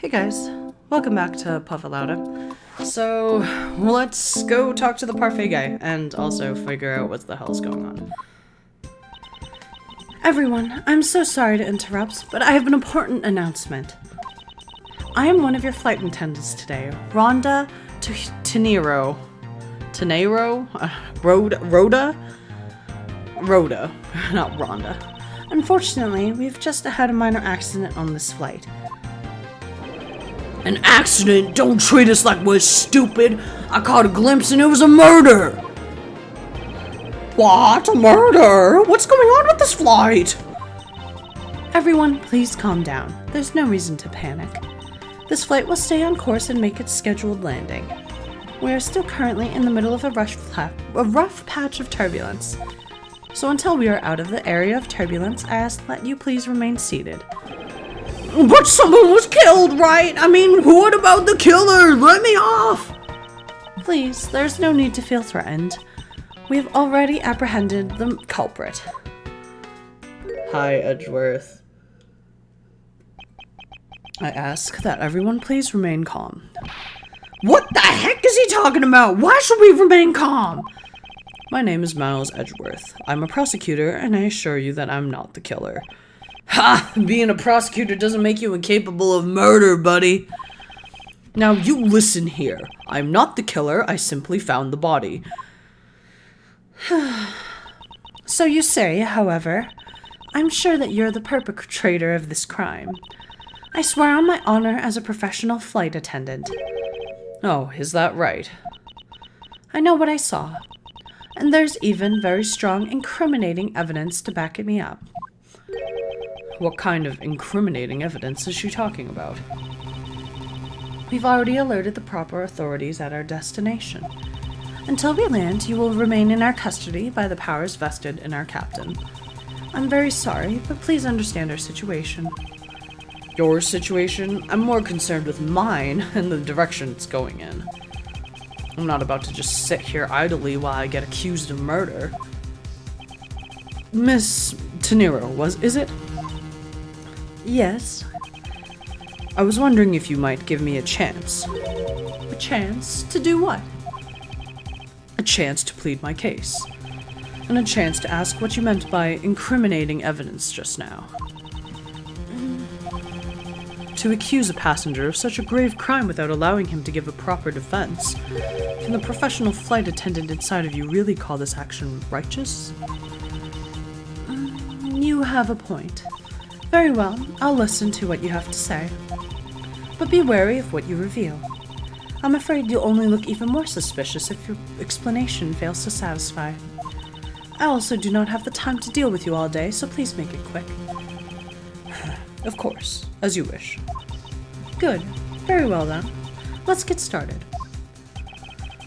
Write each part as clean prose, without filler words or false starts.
Hey guys, welcome back to Puffalauda. So, let's go talk to the parfait guy and also figure out what the hell's going on. Everyone, I'm so sorry to interrupt, but I have an important announcement. I am one of your flight attendants today, Rhonda Tenero. Rhoda, not Rhonda. Unfortunately, we've just had a minor accident on this flight. An accident? Don't treat us like we're stupid. I caught a glimpse and it was a murder. What? A murder? What's going on with this flight? Everyone, please calm down. There's no reason to panic. This flight will stay on course and make its scheduled landing. We are still currently in the middle of a rough patch of turbulence. So until we are out of the area of turbulence, I ask that you please remain seated. But someone was killed, right? I mean, what about the killer? Let me off! Please, there's no need to feel threatened. We have already apprehended the culprit. Hi, Edgeworth. I ask that everyone please remain calm. What the heck is he talking about? Why should we remain calm? My name is Miles Edgeworth. I'm a prosecutor, and I assure you that I'm not the killer. Ha! Being a prosecutor doesn't make you incapable of murder, buddy. Now, you listen here. I'm not the killer. I simply found the body. So you say, however, I'm sure that you're the perpetrator of this crime. I swear on my honor as a professional flight attendant. Oh, is that right? I know what I saw. And there's even very strong incriminating evidence to back me up. What kind of incriminating evidence is she talking about? We've already alerted the proper authorities at our destination. Until we land, you will remain in our custody by the powers vested in our captain. I'm very sorry, but please understand our situation. Your situation? I'm more concerned with mine and the direction it's going in. I'm not about to just sit here idly while I get accused of murder. Miss Tenero, is it? Yes. I was wondering if you might give me a chance. A chance to do what? A chance to plead my case. And a chance to ask what you meant by incriminating evidence just now. To accuse a passenger of such a grave crime without allowing him to give a proper defense. Can the professional flight attendant inside of you really call this action righteous? You have a point. Very well, I'll listen to what you have to say. But be wary of what you reveal. I'm afraid you'll only look even more suspicious if your explanation fails to satisfy. I also do not have the time to deal with you all day, so please make it quick. Of course, as you wish. Good. Very well then. Let's get started.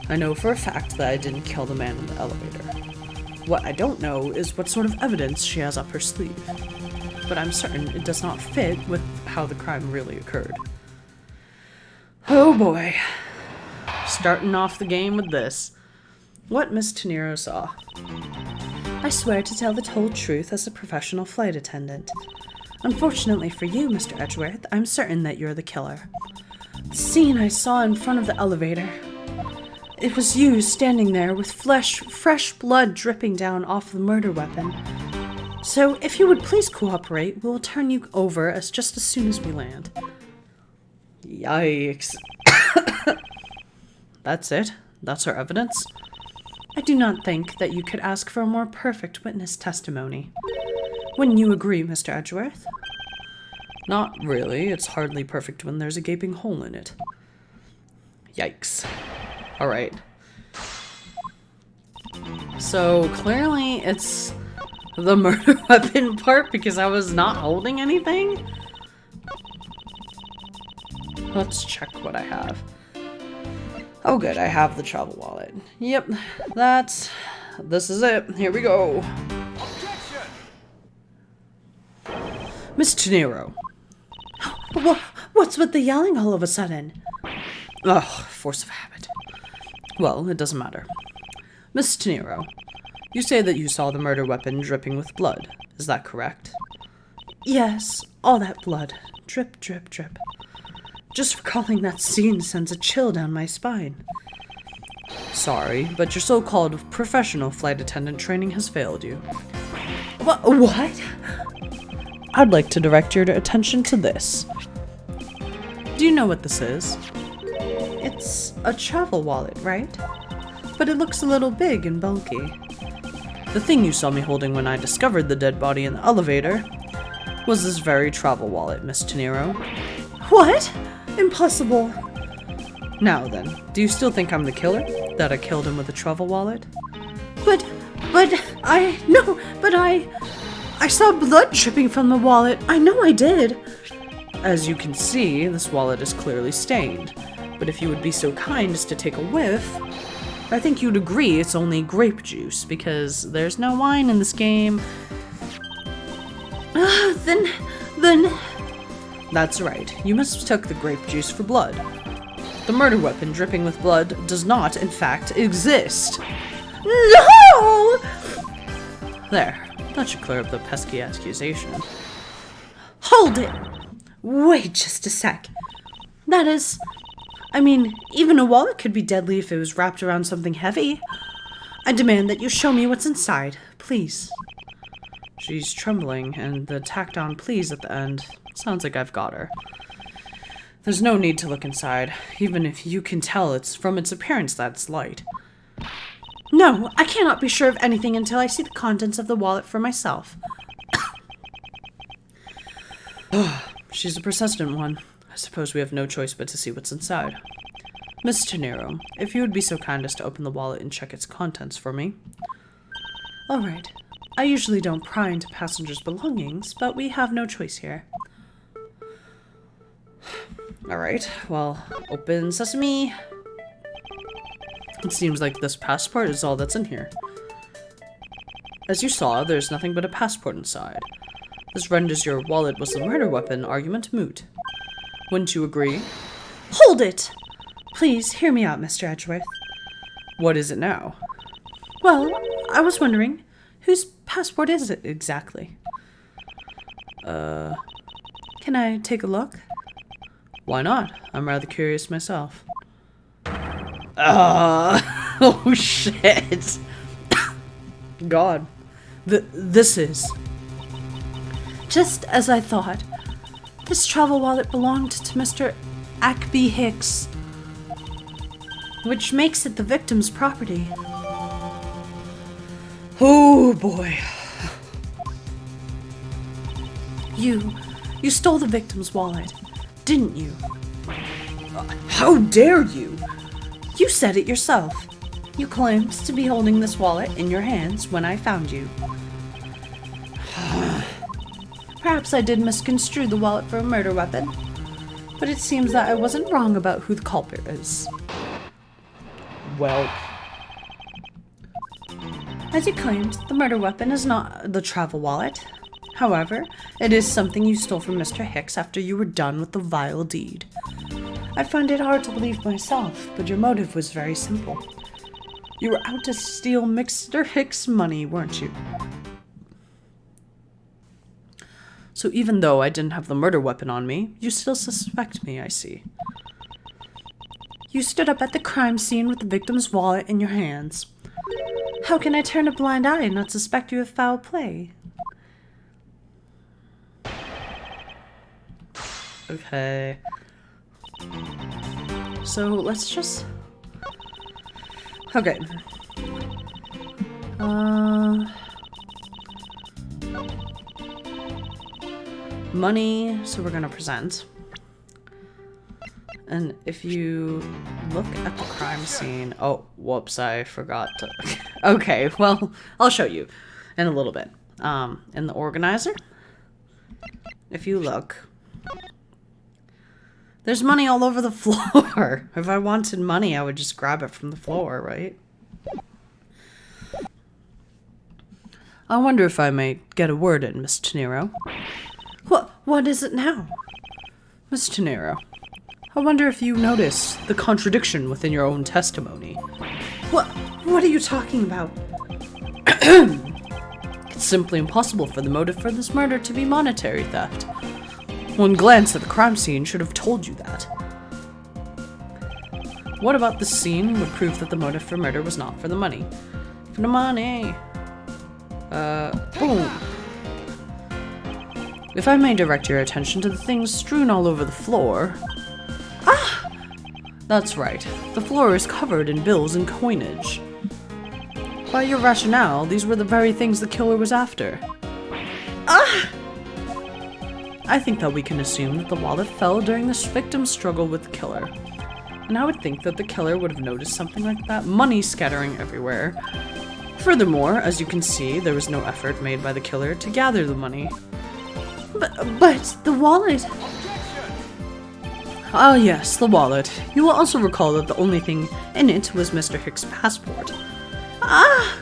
I know for a fact that I didn't kill the man in the elevator. What I don't know is what sort of evidence she has up her sleeve. But I'm certain it does not fit with how the crime really occurred. Oh boy. Starting off the game with this. What Miss Tenero saw. I swear to tell the whole truth as a professional flight attendant. Unfortunately for you, Mr. Edgeworth, I'm certain that you're the killer. The scene I saw in front of the elevator. It was you standing there with fresh blood dripping down off the murder weapon. So, if you would please cooperate, we'll turn you over just as soon as we land. Yikes. That's it? That's our evidence? I do not think that you could ask for a more perfect witness testimony. Wouldn't you agree, Mr. Edgeworth? Not really. It's hardly perfect when there's a gaping hole in it. Yikes. Alright. So, clearly it's the murder weapon part because I was not holding anything? Let's check what I have. Oh good, I have the travel wallet. Yep, this is it. Here we go. Miss Tenero. What's with the yelling all of a sudden? Ugh, force of habit. Well, it doesn't matter. Miss Tenero, you say that you saw the murder weapon dripping with blood. Is that correct? Yes, all that blood. Drip, drip, drip. Just recalling that scene sends a chill down my spine. Sorry, but your so-called professional flight attendant training has failed you. What? I'd like to direct your attention to this. Do you know what this is? It's a travel wallet, right? But it looks a little big and bulky. The thing you saw me holding when I discovered the dead body in the elevator was this very travel wallet, Miss Tenero. What? Impossible. Now then, do you still think I'm the killer? That I killed him with a travel wallet? But I saw blood dripping from the wallet. I know I did. As you can see, this wallet is clearly stained. But if you would be so kind as to take a whiff, I think you'd agree it's only grape juice, because there's no wine in this game. Then... That's right. You mistook the grape juice for blood. The murder weapon dripping with blood does not, in fact, exist. No! There. That should clear up the pesky accusation. Hold it! Wait just a sec. That is... I mean, even a wallet could be deadly if it was wrapped around something heavy. I demand that you show me what's inside, please. She's trembling, and the tacked on please at the end sounds like I've got her. There's no need to look inside, even if you can tell it's from its appearance that it's light. No, I cannot be sure of anything until I see the contents of the wallet for myself. She's a persistent one. I suppose we have no choice but to see what's inside. Miss Tenero, if you would be so kind as to open the wallet and check its contents for me. All right. I usually don't pry into passengers' belongings, but we have no choice here. All right, well, open sesame. It seems like this passport is all that's in here. As you saw, there's nothing but a passport inside. This renders your wallet was the murder weapon argument moot. Wouldn't you agree? Hold it! Please, hear me out, Mr. Edgeworth. What is it now? Well, I was wondering, whose passport is it exactly? Can I take a look? Why not? I'm rather curious myself. Oh shit. God. This is... Just as I thought. This travel wallet belonged to Mr. Ackby Hicks, which makes it the victim's property. Oh boy. You stole the victim's wallet, didn't you? How dare you? You said it yourself. You claimed to be holding this wallet in your hands when I found you. Perhaps I did misconstrue the wallet for a murder weapon, but it seems that I wasn't wrong about who the culprit is. Well... As you claimed, the murder weapon is not the travel wallet. However, it is something you stole from Mr. Hicks after you were done with the vile deed. I find it hard to believe myself, but your motive was very simple. You were out to steal Mr. Hicks' money, weren't you? So even though I didn't have the murder weapon on me, you still suspect me, I see. You stood up at the crime scene with the victim's wallet in your hands. How can I turn a blind eye and not suspect you of foul play? Okay. So let's just... Okay. Money, so we're gonna present. And if you look at the crime scene... Oh, whoops, I forgot to... Okay, well, I'll show you in a little bit. In the organizer, if you look, there's money all over the floor. If I wanted money, I would just grab it from the floor, right? I wonder if I may get a word in, Miss Tenero. What is it now? Miss Tenero, I wonder if you noticed the contradiction within your own testimony. What are you talking about? It's simply impossible for the motive for this murder to be monetary theft. One glance at the crime scene should have told you that. What about this scene would prove that the motive for murder was not for the money? For the money. Boom. If I may direct your attention to the things strewn all over the floor. Ah! That's right. The floor is covered in bills and coinage. By your rationale, these were the very things the killer was after. Ah! I think that we can assume that the wallet fell during this victim's struggle with the killer. And I would think that the killer would have noticed something like that money scattering everywhere. Furthermore, as you can see, there was no effort made by the killer to gather the money. But the wallet... Ah yes, the wallet. You will also recall that the only thing in it was Mr. Hicks' passport. Ah!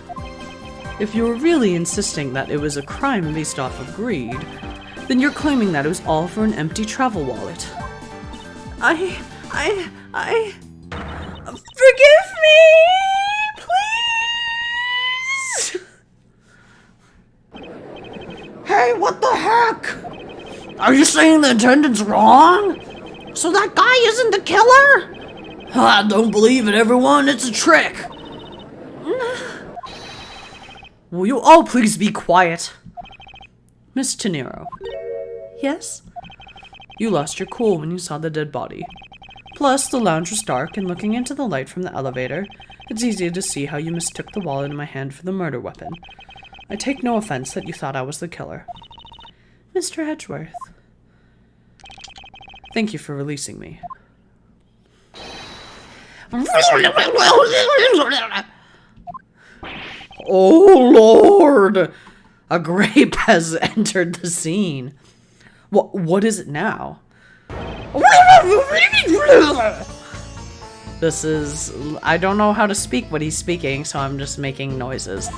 If you were really insisting that it was a crime based off of greed, then you're claiming that it was all for an empty travel wallet. Forgive me! Please! Hey, what the heck? Are you saying the attendant's wrong? So that guy isn't the killer? I don't believe it, everyone. It's a trick. Will you all please be quiet? Miss Tenero. Yes? You lost your cool when you saw the dead body. Plus, the lounge was dark, and looking into the light from the elevator, it's easy to see how you mistook the wallet in my hand for the murder weapon. I take no offense that you thought I was the killer. Mr. Edgeworth. Thank you for releasing me. Oh, Lord! A grape has entered the scene. What is it now? This is... I don't know how to speak what he's speaking, so I'm just making noises.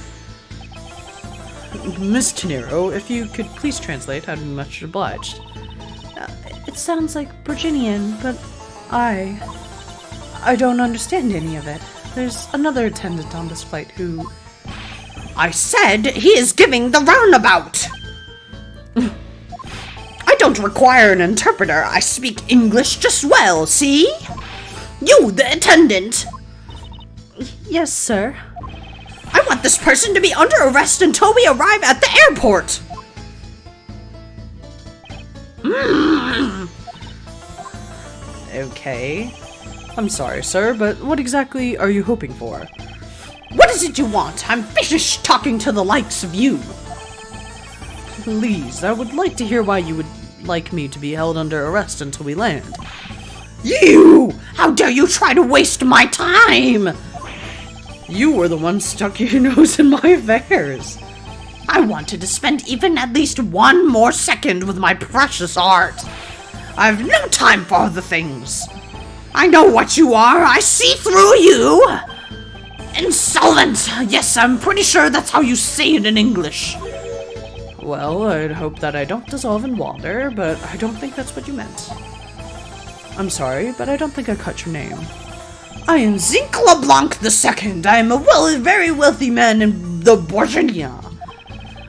Miss Tenero, if you could please translate, I'd be much obliged. It sounds like Virginian, but I don't understand any of it. There's another attendant on this flight who... I said he is giving the roundabout! I don't require an interpreter. I speak English just well, see? You, the attendant! Yes, sir. I want this person to be under arrest until we arrive at the airport! Okay. I'm sorry, sir, but what exactly are you hoping for? What is it you want? I'm finished talking to the likes of you. Please, I would like to hear why you would like me to be held under arrest until we land. You! How dare you try to waste my time! You were the one stuck your nose in my affairs. I wanted to spend even at least one more second with my precious art. I've no time for other things. I know what you are. I see through you. Insolent. Yes, I'm pretty sure that's how you say it in English. Well, I'd hope that I don't dissolve in water, but I don't think that's what you meant. I'm sorry, but I don't think I caught your name. I am Zinc LeBlanc II. I am a very wealthy man in the Bourgogne.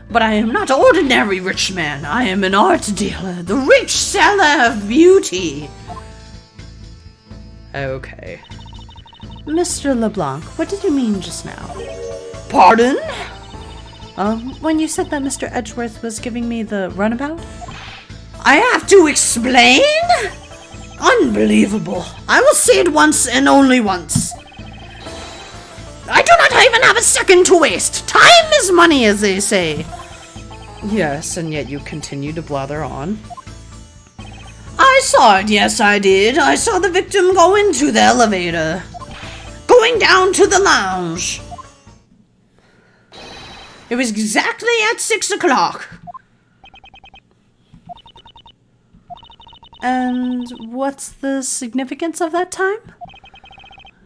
But I am not an ordinary rich man. I am an art dealer, the rich seller of beauty. Okay. Mr. LeBlanc, what did you mean just now? Pardon? When you said that Mr. Edgeworth was giving me the runabout? I have to explain? Unbelievable. I will say it once and only once. I do not even have a second to waste. Time is money, as they say. Yes, and yet you continue to blather on. I saw it, yes I did. I saw the victim go into the elevator. Going down to the lounge. It was exactly at 6 o'clock. And what's the significance of that time?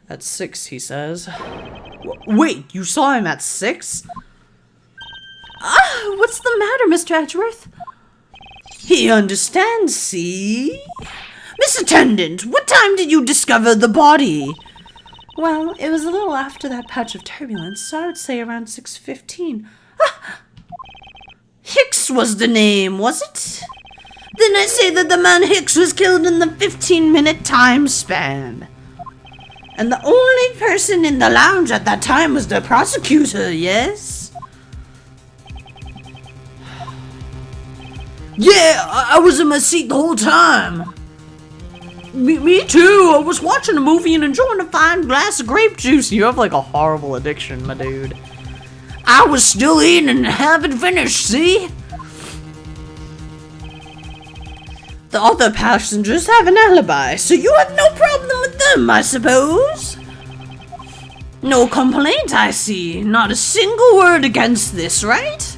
At 6, he says. Wait, you saw him at 6? What's the matter, Mr. Edgeworth? He understands, see? Miss Attendant, what time did you discover the body? Well, it was a little after that patch of turbulence, so I would say around 6:15. Hicks was the name, was it? Then I say that the man Hicks was killed in the 15-minute time span. And the only person in the lounge at that time was the prosecutor, yes? Yeah, I was in my seat the whole time. Me too. I was watching a movie and enjoying a fine glass of grape juice. You have like a horrible addiction, my dude. I was still eating and haven't finished, see? The other passengers have an alibi, so you have no problem with them, I suppose? No complaint, I see. Not a single word against this, right?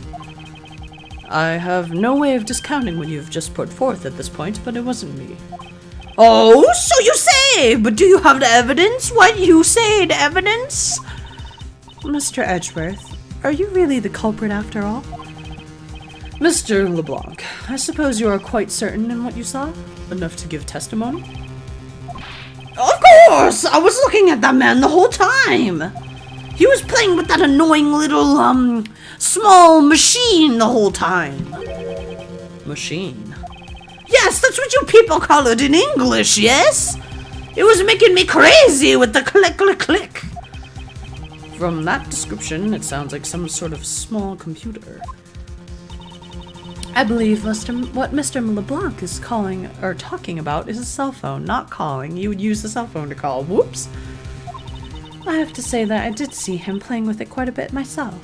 I have no way of discounting what you've just put forth at this point, but it wasn't me. Oh, so you say, but do you have the evidence? What you say, the evidence? Mr. Edgeworth, are you really the culprit after all? Mr. LeBlanc, I suppose you are quite certain in what you saw? Enough to give testimony? Of course! I was looking at that man the whole time! He was playing with that annoying little, small machine the whole time. Machine? Yes, that's what you people call it in English, yes? It was making me crazy with the click, click, click. From that description, it sounds like some sort of small computer. I believe what Mr. LeBlanc is calling or talking about is a cell phone, not calling. You would use the cell phone to call. Whoops. I have to say that I did see him playing with it quite a bit myself.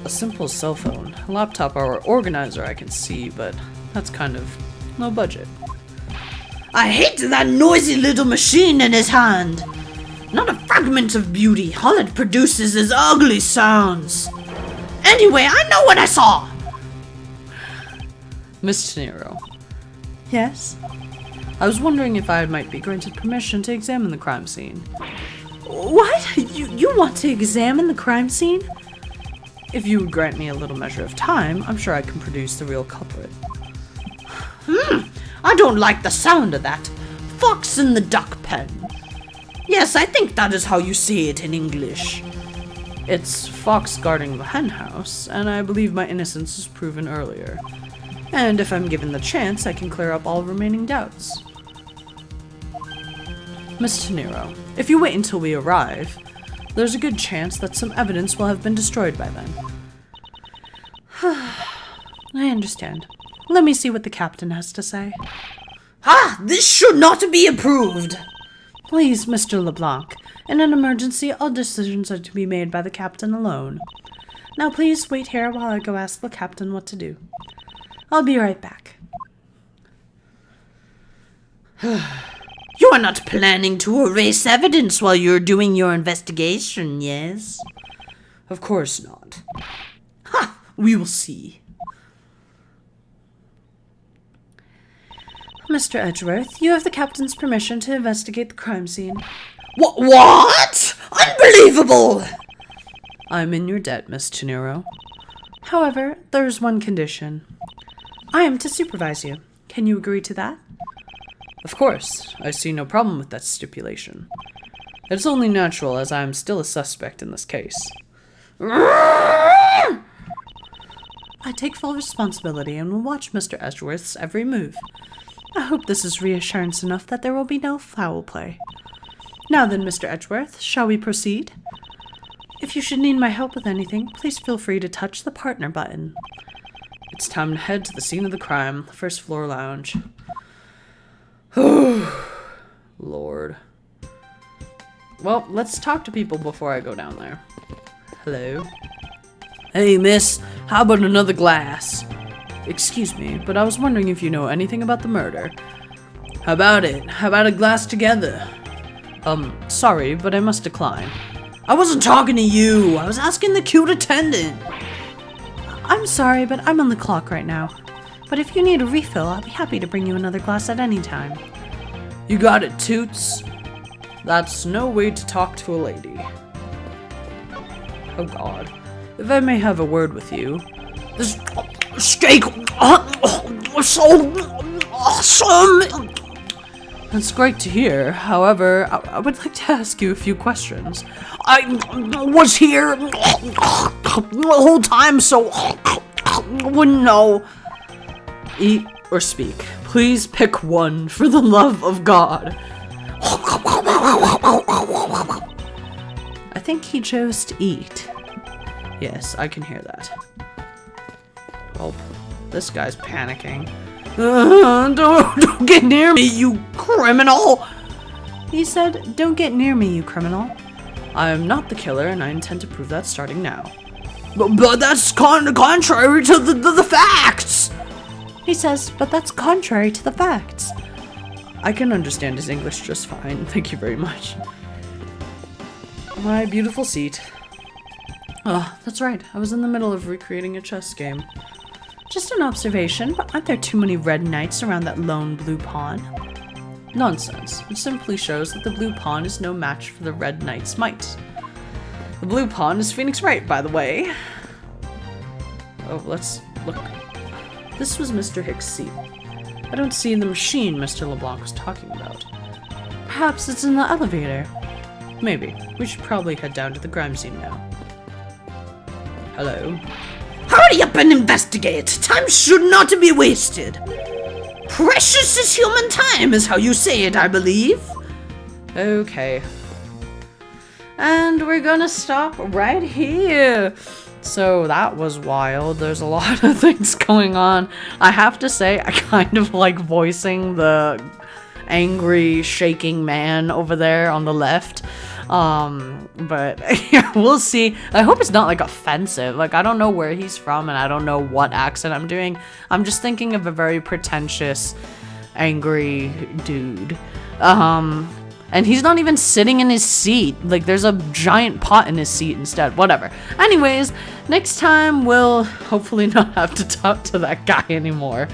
A simple cell phone, a laptop or organizer I can see, but that's kind of low budget. I hate that noisy little machine in his hand. Not a fragment of beauty. All it produces is ugly sounds. Anyway, I know what I saw. Miss Nero. Yes? I was wondering if I might be granted permission to examine the crime scene. What? You want to examine the crime scene? If you would grant me a little measure of time, I'm sure I can produce the real culprit. I don't like the sound of that. Fox in the duck pen. Yes, I think that is how you say it in English. It's fox guarding the hen house, and I believe my innocence was proven earlier. And if I'm given the chance, I can clear up all remaining doubts. Miss Nero, if you wait until we arrive, there's a good chance that some evidence will have been destroyed by then. I understand. Let me see what the captain has to say. This should not be approved! Please, Mr. LeBlanc, in an emergency, all decisions are to be made by the captain alone. Now please wait here while I go ask the captain what to do. I'll be right back. You are not planning to erase evidence while you're doing your investigation, yes? Of course not. We will see. Mr. Edgeworth, you have the captain's permission to investigate the crime scene. What? Unbelievable! I'm in your debt, Miss Chinero. However, there's one condition. I am to supervise you. Can you agree to that? Of course. I see no problem with that stipulation. It's only natural, as I am still a suspect in this case. I take full responsibility and will watch Mr. Edgeworth's every move. I hope this is reassurance enough that there will be no foul play. Now then, Mr. Edgeworth, shall we proceed? If you should need my help with anything, please feel free to touch the partner button. It's time to head to the scene of the crime, the first floor lounge. Lord. Well, let's talk to people before I go down there. Hello? Hey, miss, how about another glass? Excuse me, but I was wondering if you know anything about the murder. How about it? How about a glass together? Sorry, but I must decline. I wasn't talking to you. I was asking the cute attendant. I'm sorry, but I'm on the clock right now. But if you need a refill, I'll be happy to bring you another glass at any time. You got it, Toots. That's no way to talk to a lady. Oh God. If I may have a word with you. This steak so awesome. That's great to hear. However, I would like to ask you a few questions. I was here the whole time, so wouldn't know. Eat or speak. Please pick one, for the love of God. I think he chose to eat. Yes, I can hear that. Oh, this guy's panicking. Don't get near me, you criminal! He said, don't get near me, you criminal. I am not the killer, and I intend to prove that starting now. But that's contrary to the facts! He says, but that's contrary to the facts. I can understand his English just fine, thank you very much. My beautiful seat. Oh, that's right, I was in the middle of recreating a chess game. Just an observation, but aren't there too many red knights around that lone blue pawn? Nonsense. It simply shows that the blue pawn is no match for the red knight's might. The blue pawn is Phoenix Wright, by the way. Oh, let's look. This was Mr. Hicks' seat. I don't see the machine Mr. LeBlanc was talking about. Perhaps it's in the elevator. Maybe. We should probably head down to the crime scene now. Hello? Hurry up and investigate! Time should not be wasted! Precious is human time, is how you say it, I believe. Okay. And we're gonna stop right here. So that was wild. There's a lot of things going on. I have to say, I kind of like voicing the angry, shaking man over there on the left. But yeah, we'll see. I hope it's not like offensive. Like, I don't know where he's from and I don't know what accent I'm doing. I'm just thinking of a very pretentious, angry dude. And he's not even sitting in his seat. Like, there's a giant pot in his seat instead. Whatever. Anyways, next time we'll hopefully not have to talk to that guy anymore.